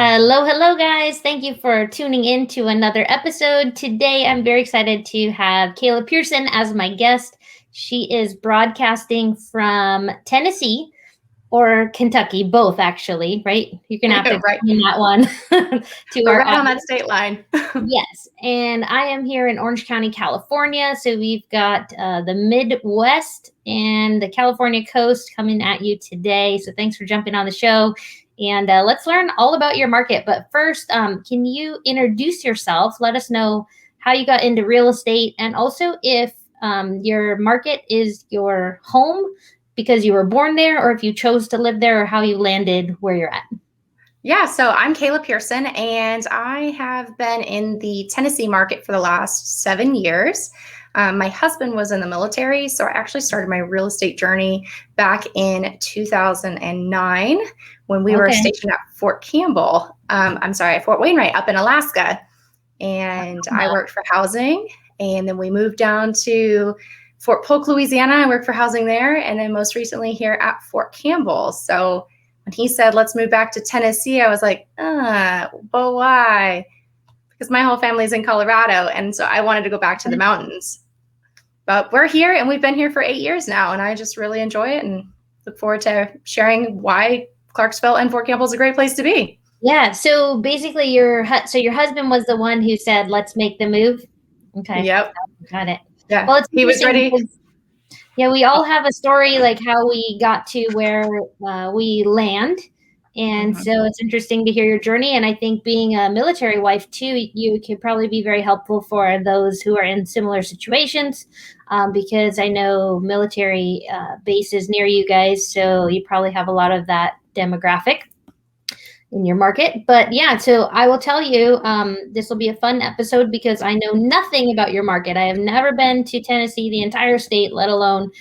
Hello, hello, guys. Thank you for tuning in to another episode. Today, I'm very excited to have Kayla Pierson as my guest. She is broadcasting from Tennessee or Kentucky, both actually, right? You're going to have to Right. explain that one to We're our right on that audience. state line. Yes, and I am here in Orange County, California. So we've got the Midwest and the California coast coming at you today. So thanks for jumping on the show. And let's learn all about your market. But first, can you introduce yourself? Let us know how you got into real estate, and also if your market is your home because you were born there, or if you chose to live there, or how you landed where you're at. Yeah, so I'm Kayla Pierson, and I have been in the Tennessee market for the last 7 years. My husband was in the military, so I actually started my real estate journey back in 2009 when we were stationed at Fort Campbell. Fort Wainwright up in Alaska. And I worked for housing, and then we moved down to Fort Polk, Louisiana. I worked for housing there, and then most recently here at Fort Campbell. So when he said, let's move back to Tennessee, I was like, but why? Because my whole family's in Colorado, and so I wanted to go back to the mountains. But we're here, and we've been here for 8 years now, and I just really enjoy it and look forward to sharing why Clarksville and Fort Campbell is a great place to be. Yeah. So basically, your husband was the one who said, "Let's make the move." Okay. Yep. Got it. Yeah. Well, it's he was ready. Yeah, we all have a story like how we got to where we land. And so it's interesting to hear your journey. And I think being a military wife too, you could probably be very helpful for those who are in similar situations, because I know military bases near you guys. So you probably have a lot of that demographic in your market. But yeah, so I will tell you, this will be a fun episode because I know nothing about your market. I have never been to Tennessee, the entire state, let alone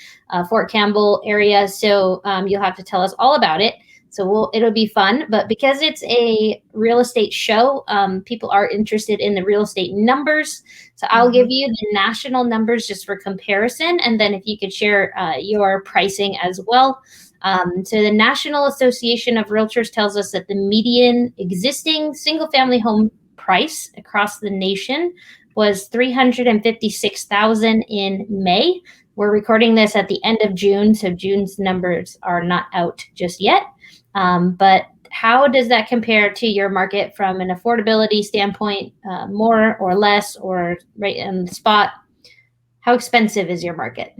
Fort Campbell area. So you'll have to tell us all about it. So it'll be fun. But because it's a real estate show, people are interested in the real estate numbers. So I'll give you the national numbers just for comparison. And then if you could share your pricing as well. So the National Association of Realtors tells us that the median existing single-family home price across the nation was $356,000 in May. We're recording this at the end of June, so June's numbers are not out just yet. But how does that compare to your market from an affordability standpoint, more or less, or right on the spot? How expensive is your market?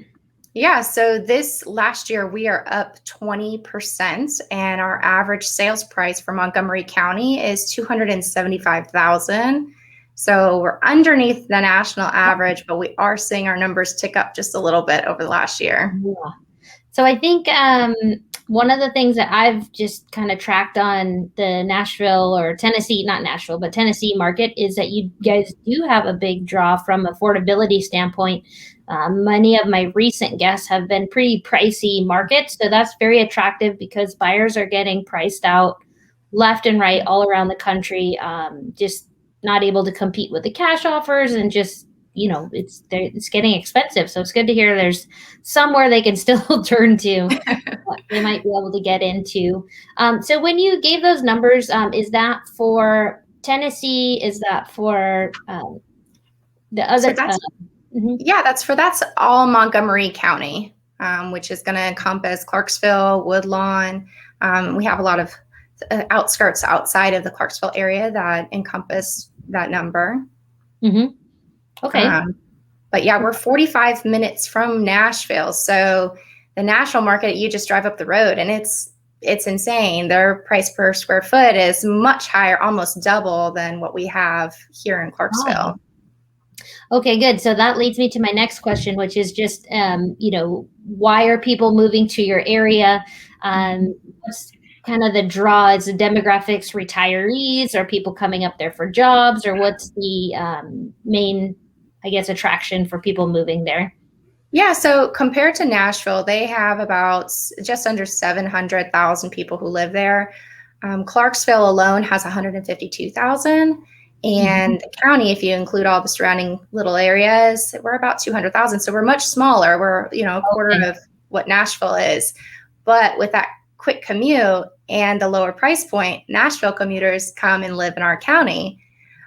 Yeah, so this last year we are up 20%, and our average sales price for Montgomery County is $275,000. So we're underneath the national average, but we are seeing our numbers tick up just a little bit over the last year. Yeah. So I think one of the things that I've just kind of tracked on the Nashville or Tennessee, not Nashville, but Tennessee market is that you guys do have a big draw from affordability standpoint. Many of my recent guests have been pretty pricey markets. So that's very attractive because buyers are getting priced out left and right all around the country, just not able to compete with the cash offers, and just, it's getting expensive. So it's good to hear there's somewhere they can still turn to. They might be able to get into. So when you gave those numbers, is that for Tennessee? Is that for the other? Yeah, that's all Montgomery County, which is going to encompass Clarksville, Woodlawn. We have a lot of outskirts outside of the Clarksville area that encompass that number. Okay. But yeah, we're 45 minutes from Nashville. So the Nashville market, you just drive up the road, and it's insane. Their price per square foot is much higher, almost double than what we have here in Clarksville. Okay, good. So that leads me to my next question, which is just, why are people moving to your area? What's kind of the draw? Is the demographics retirees? Are people coming up there for jobs? Or what's the main, I guess, attraction for people moving there? Yeah, so compared to Nashville, they have about just under 700,000 people who live there. Clarksville alone has 152,000. And the county, if you include all the surrounding little areas, we're about 200,000. So we're much smaller. We're, a quarter of what Nashville is. But with that quick commute and the lower price point, Nashville commuters come and live in our county.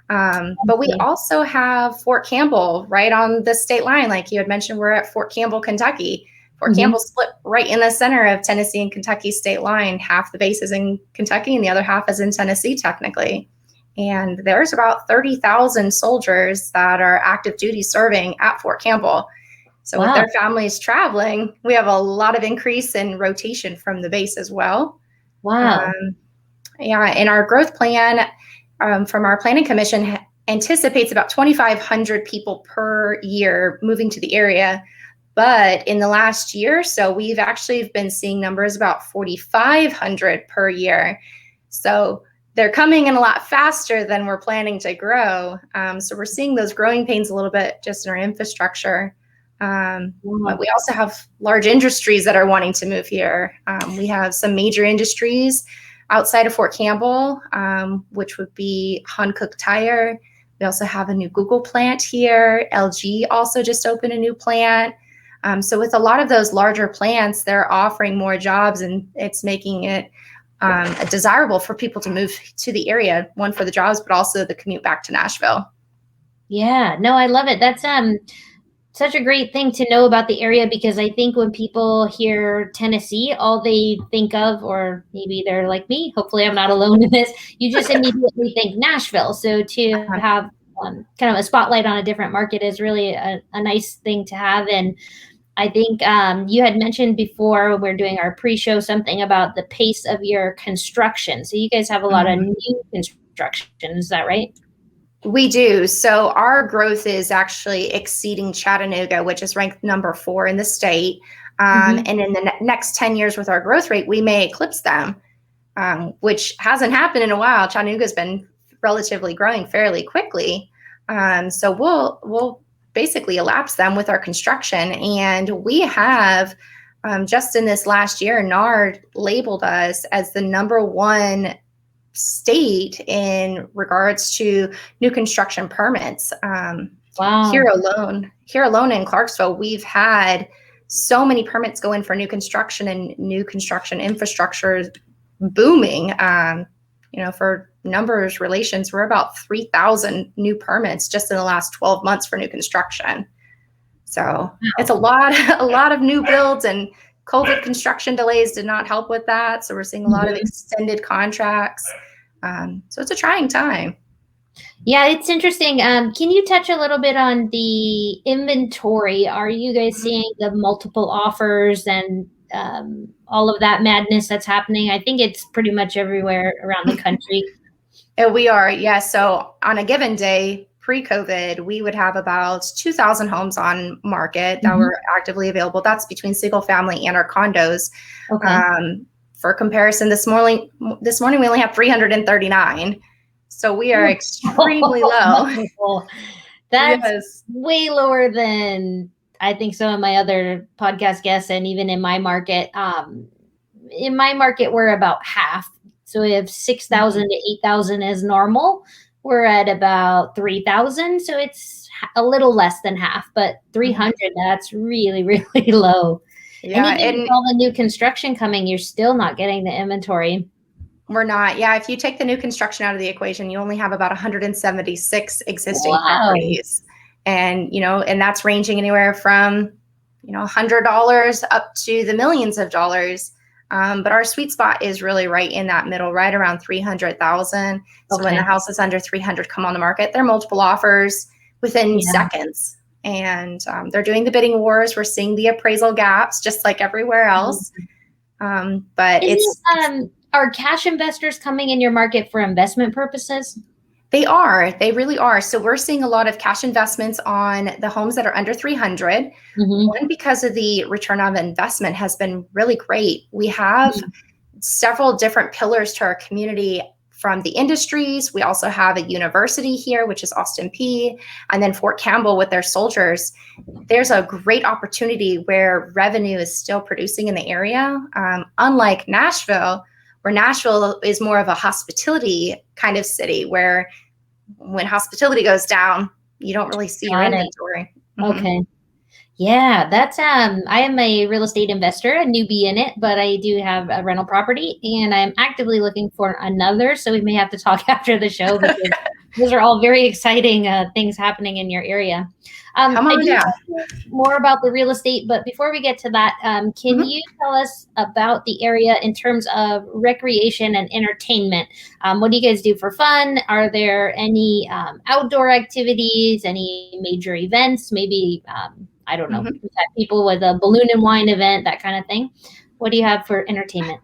But we also have Fort Campbell right on the state line. Like you had mentioned, we're at Fort Campbell, Kentucky. Fort Campbell split right in the center of Tennessee and Kentucky state line. Half the base is in Kentucky and the other half is in Tennessee, technically. And there's about 30,000 soldiers that are active duty serving at Fort Campbell. So with their families traveling, we have a lot of increase in rotation from the base as well. Wow. And our growth plan from our planning commission anticipates about 2,500 people per year moving to the area. But in the last year or so, we've actually been seeing numbers about 4,500 per year. So they're coming in a lot faster than we're planning to grow. So we're seeing those growing pains a little bit just in our infrastructure. But we also have large industries that are wanting to move here. We have some major industries outside of Fort Campbell, which would be Hankook Tire. We also have a new Google plant here. LG also just opened a new plant. So with a lot of those larger plants, they're offering more jobs, and it's making it desirable for people to move to the area, one for the jobs, but also the commute back to Nashville. Yeah, no, I love it. That's such a great thing to know about the area, because I think when people hear Tennessee, all they think of, or maybe they're like me, hopefully I'm not alone in this, you just immediately think Nashville. So to have kind of a spotlight on a different market is really a nice thing to have. And I think you had mentioned before when we were doing our pre-show something about the pace of your construction. So you guys have a lot of new construction, is that right? We do. So our growth is actually exceeding Chattanooga, which is ranked number 4 in the state. And in the next 10 years with our growth rate, we may eclipse them, which hasn't happened in a while. Chattanooga's been relatively growing fairly quickly. So we'll basically elapse them with our construction. And we have, just in this last year, NARD labeled us as the number 1 state in regards to new construction permits. Wow. Here alone in Clarksville, we've had so many permits go in for new construction, and new construction infrastructure booming. For numbers relations, we're about 3,000 new permits just in the last 12 months for new construction. So it's a lot of new builds, and COVID construction delays did not help with that. So we're seeing a lot of extended contracts. So it's a trying time. Yeah, it's interesting. Can you touch a little bit on the inventory? Are you guys seeing the multiple offers and all of that madness that's happening? I think it's pretty much everywhere around the country. We are, yeah. So on a given day, pre-COVID, we would have about 2,000 homes on market that were actively available. That's between single family and our condos. Okay. For comparison, this morning we only have 339. So we are extremely low. That's way lower than I think some of my other podcast guests, and even in my market. In my market, we're about half. So we have 6,000 to 8,000 is normal. We're at about 3,000. So it's a little less than half, but 300, that's really, really low. Yeah, and even with all the new construction coming, you're still not getting the inventory. We're not. Yeah, if you take the new construction out of the equation, you only have about 176 existing properties. And, and that's ranging anywhere from, $100 up to the millions of dollars. But our sweet spot is really right in that middle, right around 300,000. So when the house is under 300 come on the market, there are multiple offers within seconds. And they're doing the bidding wars. We're seeing the appraisal gaps just like everywhere else. But are cash investors coming in your market for investment purposes? They are. They really are. So we're seeing a lot of cash investments on the homes that are under 300. One, because of the return on investment has been really great. We have several different pillars to our community from the industries. We also have a university here, which is Austin P, and then Fort Campbell with their soldiers. There's a great opportunity where revenue is still producing in the area. Unlike Nashville, where Nashville is more of a hospitality kind of city, where when hospitality goes down, you don't really see your inventory. Okay. Yeah, that's I am a real estate investor, a newbie in it, but I do have a rental property and I'm actively looking for another. So we may have to talk after the show because those are all very exciting things happening in your area. Come I on do down. want to hear more about the real estate, but before we get to that, can Mhm. you tell us about the area in terms of recreation and entertainment? What do you guys do for fun? Are there any outdoor activities, any major events, maybe I don't know, Mhm. we've had people with a balloon and wine event, that kind of thing. What do you have for entertainment?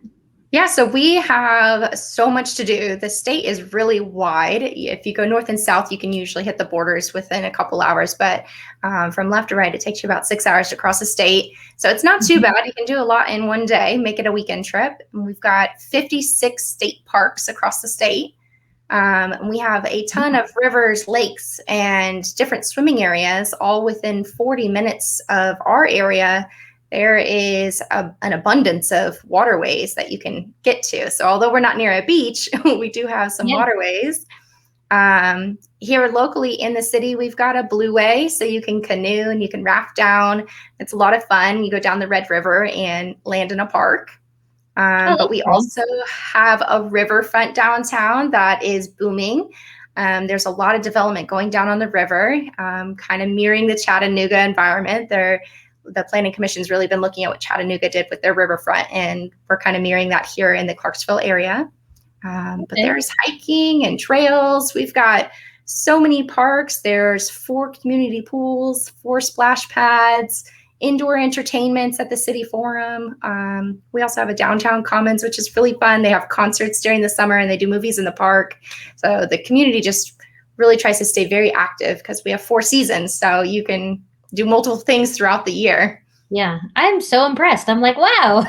Yeah, so we have so much to do. The state is really wide. If you go north and south, you can usually hit the borders within a couple hours, but from left to right, it takes you about 6 hours to cross the state. So it's not too Mhm. bad. You can do a lot in one day, make it a weekend trip. And we've got 56 state parks across the state. We have a ton of rivers, lakes, and different swimming areas, all within 40 minutes of our area. There is an abundance of waterways that you can get to. So, although we're not near a beach, we do have some Yeah. waterways. Here locally in the city, we've got a blueway, so you can canoe and you can raft down. It's a lot of fun. You go down the Red River and land in a park. Oh, But that's we fun. also have a riverfront downtown that is booming. There's a lot of development going down on the river, kind of mirroring the Chattanooga environment. The Planning Commission's really been looking at what Chattanooga did with their riverfront, and we're kind of mirroring that here in the Clarksville area. But Okay. there's hiking and trails. We've got so many parks. There's 4 community pools, 4 splash pads, indoor entertainments at the city forum. We also have a downtown commons, which is really fun. They have concerts during the summer and they do movies in the park. So the community just really tries to stay very active because we have 4 seasons. So you can do multiple things throughout the year. Yeah, I'm so impressed. I'm like, wow.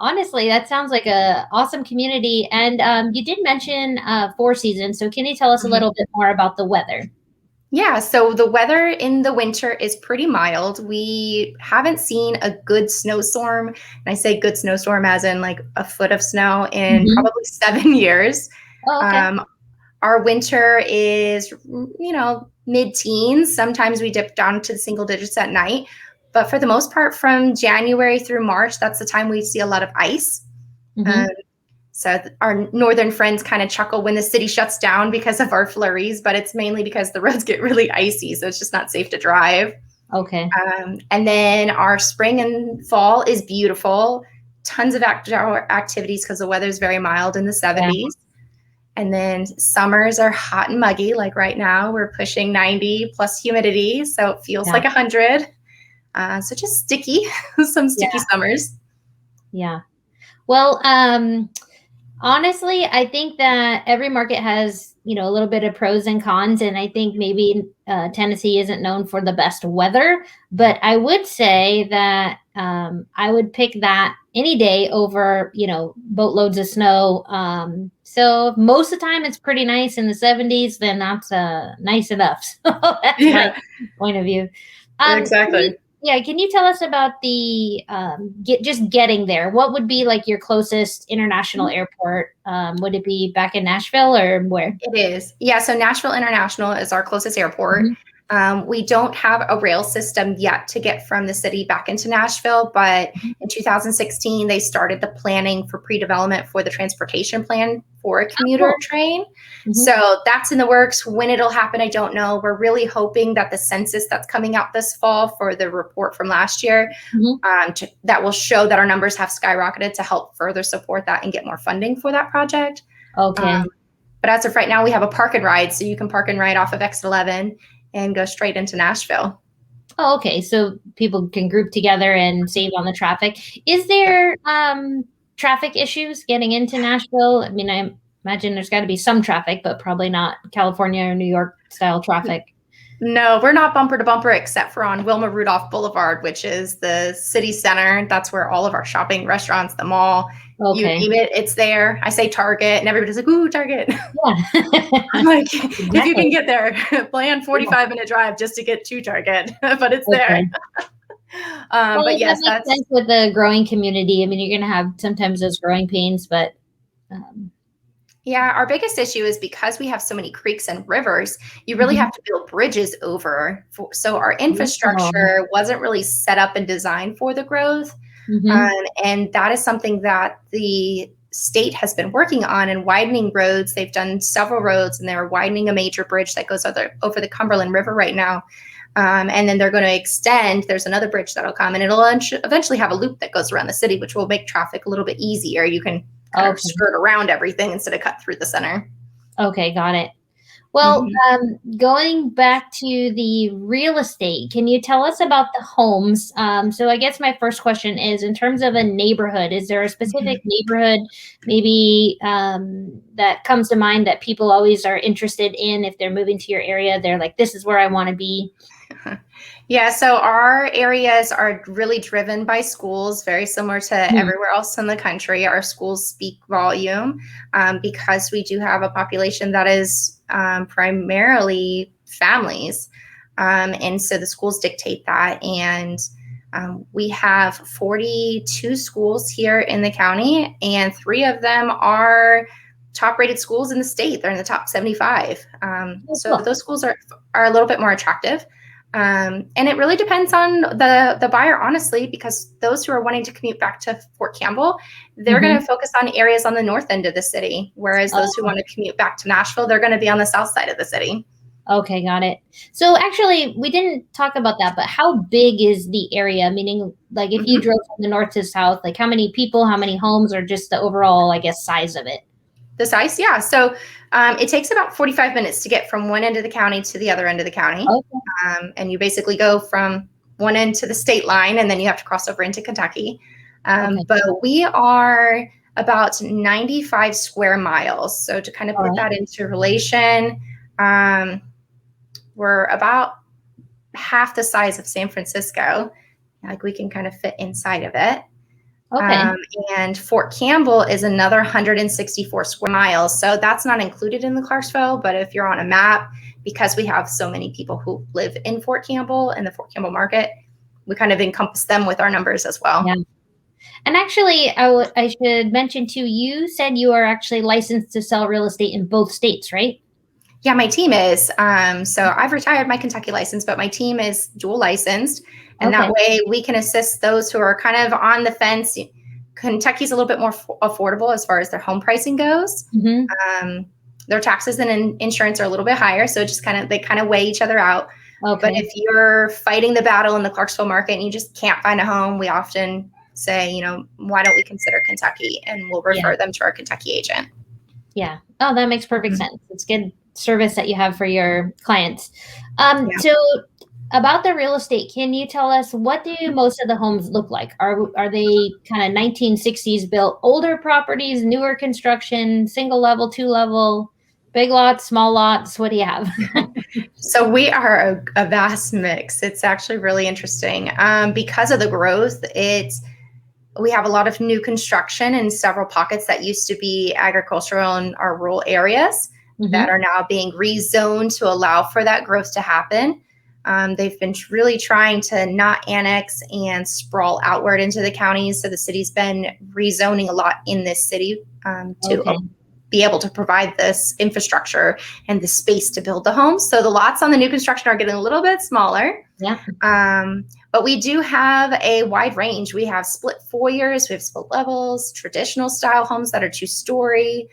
Honestly, that sounds like a awesome community. And you did mention Four Seasons, so can you tell us a Mhm. little bit more about the weather? Yeah, so the weather in the winter is pretty mild. We haven't seen a good snowstorm, and I say good snowstorm as in like a foot of snow in Mhm. probably 7 years. Oh, okay. Um, our winter is, mid-teens. Sometimes we dip down to the single digits at night, but for the most part, from January through March, that's the time we see a lot of ice. Um, Hmm. so our northern friends kind of chuckle when the city shuts down because of our flurries, but it's mainly because the roads get really icy, so it's just not safe to drive. Okay. And then our spring and fall is beautiful. Tons of outdoor activities because the weather is very mild in the Yeah. 70s. And then summers are hot and muggy. Like right now, we're pushing 90 plus humidity, so it feels Yeah. like 100. So just sticky, some Yeah. sticky summers. Yeah. Well, honestly, I think that every market has, a little bit of pros and cons, and I think maybe Tennessee isn't known for the best weather, but I would say that I would pick that any day over, boatloads of snow. So most of the time it's pretty nice in the 70s, then that's nice enough. So that's my Yeah, point of view. exactly. Yeah, can you tell us about the just getting there? What would be like your closest international airport? Would it be back in Nashville or where? It is. Yeah, so Nashville International is our closest airport. Mhm. We don't have a rail system yet to get from the city back into Nashville, but in 2016, they started the planning for pre development for the transportation plan for a commuter Cool. train. Mhm. So that's in the works. When it'll happen, I don't know. We're really hoping that the census that's coming out this fall for the report from last year Mhm. that will show that our numbers have skyrocketed to help further support that and get more funding for that project. Okay. Um, but as of right now, we have a park and ride, so you can park and ride off of Exit 11 and go straight into Nashville. Oh, okay. So people can group together and save on the traffic. Is there traffic issues getting into Nashville? I mean, I imagine there's got to be some traffic, but probably not California or New York style traffic. No, we're not bumper to bumper except for on Wilma Rudolph Boulevard, which is the city center. That's where all of our shopping, restaurants, the mall, you Okay. name it, it's there. I say Target, and everybody's like, "Ooh, Target!" I'm Yeah. like, if you Exactly. can get there, plan Yeah. 45-minute drive just to get to Target, but it's there. Okay. Well, But that yes, makes sense with the growing community. I mean, you're gonna have sometimes those growing pains, but um, Yeah, our biggest issue is because we have so many creeks and rivers, you really have to build bridges over. So our Oh. infrastructure wasn't really set up and designed for the growth. Mm-hmm. And that is something that the state has been working on and widening roads. They've done several roads, and they're widening a major bridge that goes over the Cumberland River right now. And then they're going to extend. There's another bridge that'll come, and it'll eventually have a loop that goes around the city, which will make traffic a little bit easier. You can kind of Okay. skirt around everything instead of cut through the center. Okay, got it. Well, Mhm. going back to the real estate, can you tell us about the homes? So I guess my first question is, in terms of a neighborhood, is there a specific neighborhood maybe that comes to mind that people always are interested in if they're moving to your area? They're like, this is where I want to be. Yeah, so our areas are really driven by schools, very similar to Hmm. everywhere else in the country. Our schools speak volume because we do have a population that is primarily families. And so the schools dictate that. And we have 42 schools here in the county, and 3 of them are top rated schools in the state. They're in the top 75. Oh, So cool. those schools are a little bit more attractive. And it really depends on the buyer, honestly, because those who are wanting to commute back to Fort Campbell, they're going Hmm. to focus on areas on the north end of the city, whereas those who want to commute back to Nashville, they're going to be on the south side of the city. Okay, got it. So actually, we didn't talk about that, but how big is the area? Meaning, like, if you Mhm. drove from the north to south, like, how many people, how many homes, or just the overall, I guess, size of it? The size, yeah. So it takes about 45 minutes to get from one end of the county to the other end of the county. Okay. And you basically go from one end to the state line, and then you have to cross over into Kentucky. Okay. But we are about 95 square miles. So to kind of All put right. that into relation, um, we're about half the size of San Francisco. Like we can kind of fit inside of it. Okay. Um, and Fort Campbell is another 164 square miles. So that's not included in the Clarksville, but if you're on a map, because we have so many people who live in Fort Campbell and the Fort Campbell market, we kind of encompass them with our numbers as well. Yeah. And actually, I should mention too, you said you are actually licensed to sell real estate in both states, right? Yeah, my team is. So I've retired my Kentucky license, but my team is dual licensed. And that Okay. way we can assist those who are kind of on the fence. Kentucky's a little bit more affordable as far as their home pricing goes. Hmm. Um, their taxes and insurance are a little bit higher, so it just they kind of weigh each other out. But Okay. if you're fighting the battle in the Clarksville market and you just can't find a home, we often say, why don't we consider Kentucky? And we'll Yeah. refer them to our Kentucky agent. Yeah. Oh, that makes perfect Mhm. sense. It's good service that you have for your clients. Yeah. So about the real estate, can you tell us what do most of the homes look like? Are they kind of 1960s built older properties, newer construction, single level, two level, big lots, small lots? What do you have? So we are a vast mix. It's actually really interesting because of the growth. We have a lot of new construction in several pockets that used to be agricultural in our rural areas that Hmm. are now being rezoned to allow for that growth to happen. They've been really trying to not annex and sprawl outward into the counties. So the city's been rezoning a lot in this city to Okay. be able to provide this infrastructure and the space to build the homes. So the lots on the new construction are getting a little bit smaller. Yeah. But we do have a wide range. We have split foyers, we have split levels, traditional style homes that are 2-story.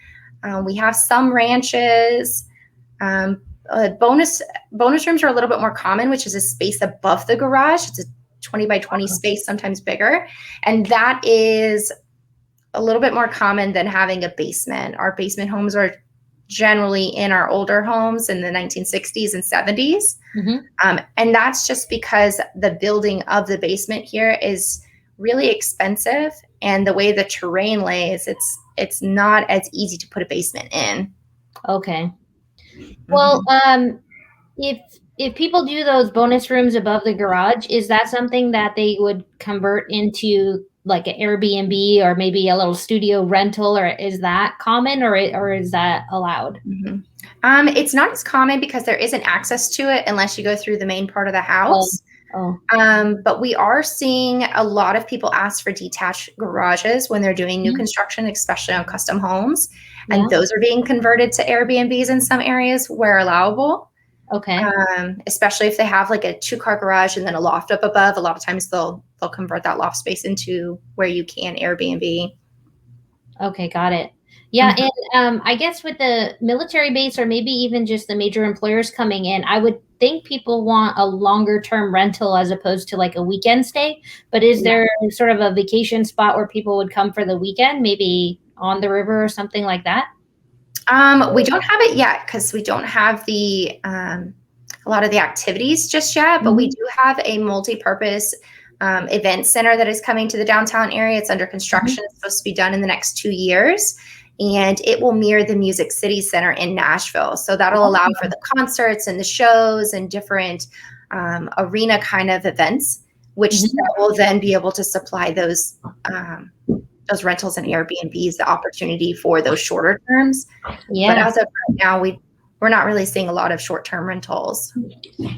We have some ranches. Bonus rooms are a little bit more common, which is a space above the garage. It's a 20 by 20 space, sometimes bigger. And that is a little bit more common than having a basement. Our basement homes are generally in our older homes in the 1960s and 70s. Hmm. And that's just because the building of the basement here is really expensive. And the way the terrain lays, it's not as easy to put a basement in. Okay. Well, if people do those bonus rooms above the garage, is that something that they would convert into like an Airbnb or maybe a little studio rental, or is that common, or is that allowed? It's not as common because there isn't access to it unless you go through the main part of the Oh, house. Oh, But we are seeing a lot of people ask for detached garages when they're doing new construction, especially on custom homes. yeah. And those are being converted to Airbnbs in some areas where allowable. Okay. Especially if they have like a 2-car garage and then a loft up above. A lot of times they'll convert that loft space into where you can Airbnb. Okay, got it. Yeah, and I guess with the military base or maybe even just the major employers coming in, I would think people want a longer term rental as opposed to like a weekend stay. But is there sort of a vacation spot where people would come for the weekend, maybe on the river or something like that? We don't have it yet because we don't have the a lot of the activities just yet, but we do have a multi-purpose event center that is coming to the downtown area. It's under construction. It's supposed to be done in the next 2 years, and it will mirror the Music City Center in Nashville. So that'll allow for the concerts and the shows and different arena kind of events, which will then be able to supply those rentals and Airbnbs the opportunity for those shorter terms. Yeah. But as of right now, we're not really seeing a lot of short-term rentals.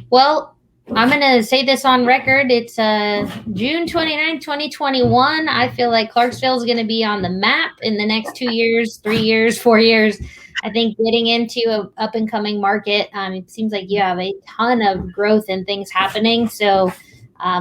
Well, I'm going to say this on record. It's June 29th, 2021. I feel like Clarksville is going to be on the map in the next 2 years, 3 years, 4 years. I think getting into an up-and-coming market, it seems like you have a ton of growth and things happening. So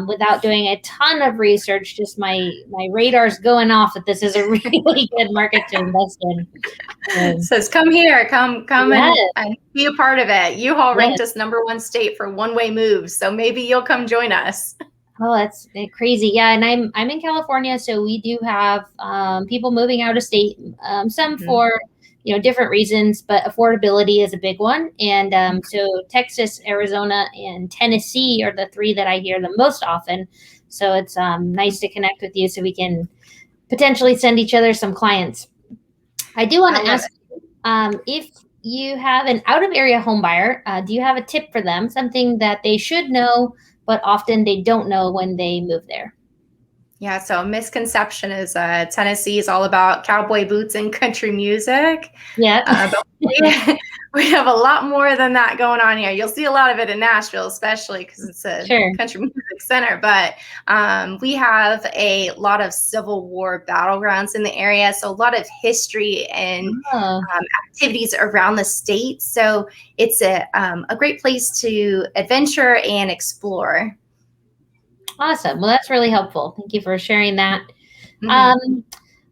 without doing a ton of research, just my radar's going off that this is a really good market to invest in. Says, come here, come and be a part of it. U-Haul ranked us #1 state for one-way moves, so maybe you'll come join us. Oh, that's crazy. Yeah, and I'm in California, so we do have people moving out of state, some for different reasons, but affordability is a big one. And so Texas, Arizona, and Tennessee are the 3 that I hear the most often. So it's nice to connect with you so we can potentially send each other some clients. I do want to ask if you have an out-of-area home buyer, do you have a tip for them, something that they should know, but often they don't know when they move there? Yeah, so a misconception is Tennessee is all about cowboy boots and country music. Yeah. But we have a lot more than that going on here. You'll see a lot of it in Nashville, especially because it's a country music center. But we have a lot of Civil War battlegrounds in the area, so a lot of history and activities around the state. So it's a great place to adventure and explore. Awesome. Well, that's really helpful. Thank you for sharing that.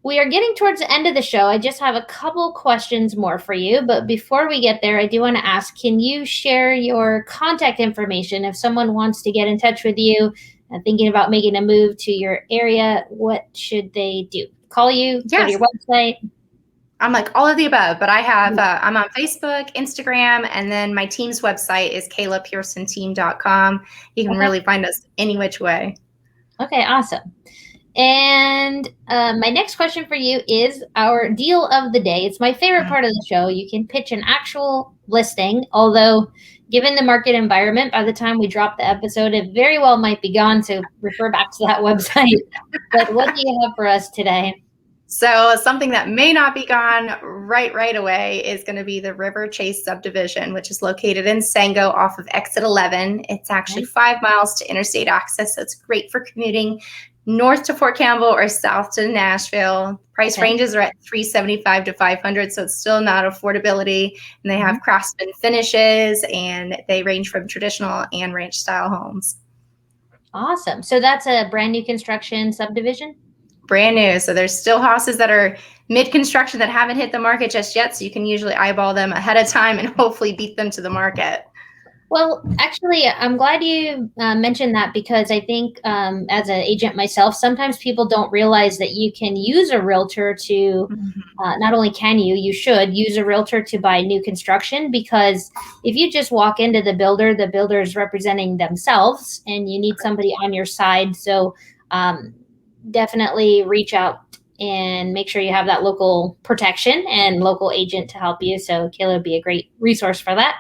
We are getting towards the end of the show. I just have a couple questions more for you. But before we get there, I do want to ask, can you share your contact information if someone wants to get in touch with you and thinking about making a move to your area? What should they do? Call you? Go to your website? I'm like all of the above, but I have, I'm on Facebook, Instagram, and then my team's website is KaylaPiersonTeam.com. You can really find us any which way. Okay, awesome. And my next question for you is our deal of the day. It's my favorite part of the show. You can pitch an actual listing, although given the market environment, by the time we drop the episode, it very well might be gone. So refer back to that website. But what do you have for us today? So something that may not be gone right away is going to be the River Chase Subdivision, which is located in Sango off of exit 11. It's actually 5 miles to interstate access, so it's great for commuting north to Fort Campbell or south to Nashville. Price ranges are at $375 to $500, so it's still not affordability. And they have craftsman finishes, and they range from traditional and ranch style homes. Awesome. So that's a brand new construction subdivision? Brand new. So there's still houses that are mid-construction that haven't hit the market just yet. So you can usually eyeball them ahead of time and hopefully beat them to the market. Well, actually, I'm glad you mentioned that because I think as an agent myself, sometimes people don't realize that you can use a realtor to, not only can you should use a realtor to buy new construction, because if you just walk into the builder is representing themselves and you need somebody on your side. So definitely reach out and make sure you have that local protection and local agent to help you. So Kayla would be a great resource for that.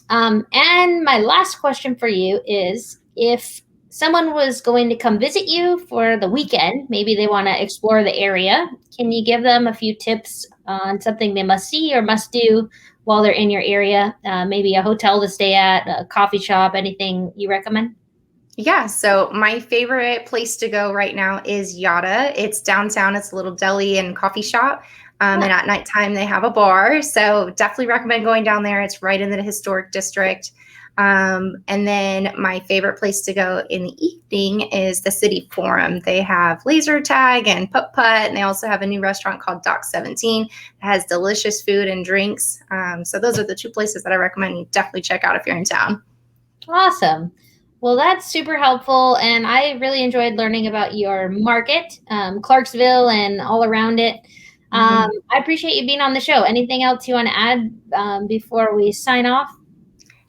And my last question for you is, if someone was going to come visit you for the weekend, maybe they want to explore the area, can you give them a few tips on something they must see or must do while they're in your area? Maybe a hotel to stay at, a coffee shop, anything you recommend? Yeah, so my favorite place to go right now is Yada. It's downtown. It's a little deli and coffee shop. And at nighttime, they have a bar. So definitely recommend going down there. It's right in the historic district. And then my favorite place to go in the evening is the City Forum. They have laser tag and putt-putt, and they also have a new restaurant called Dock 17 that has delicious food and drinks. So those are the two places that I recommend you definitely check out if you're in town. Awesome. Well, that's super helpful. And I really enjoyed learning about your market, Clarksville, and all around it. I appreciate you being on the show. Anything else you want to add before we sign off?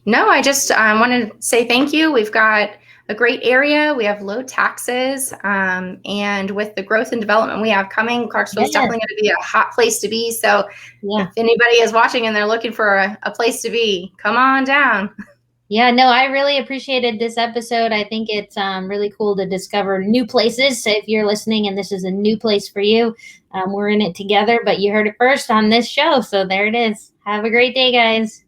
No, I just want to say thank you. We've got a great area. We have low taxes. And with the growth and development we have coming, Clarksville is definitely going to be a hot place to be. So if anybody is watching and they're looking for a place to be, come on down. Yeah, no, I really appreciated this episode. I think it's really cool to discover new places. So if you're listening and this is a new place for you, we're in it together, but you heard it first on this show. So there it is. Have a great day, guys.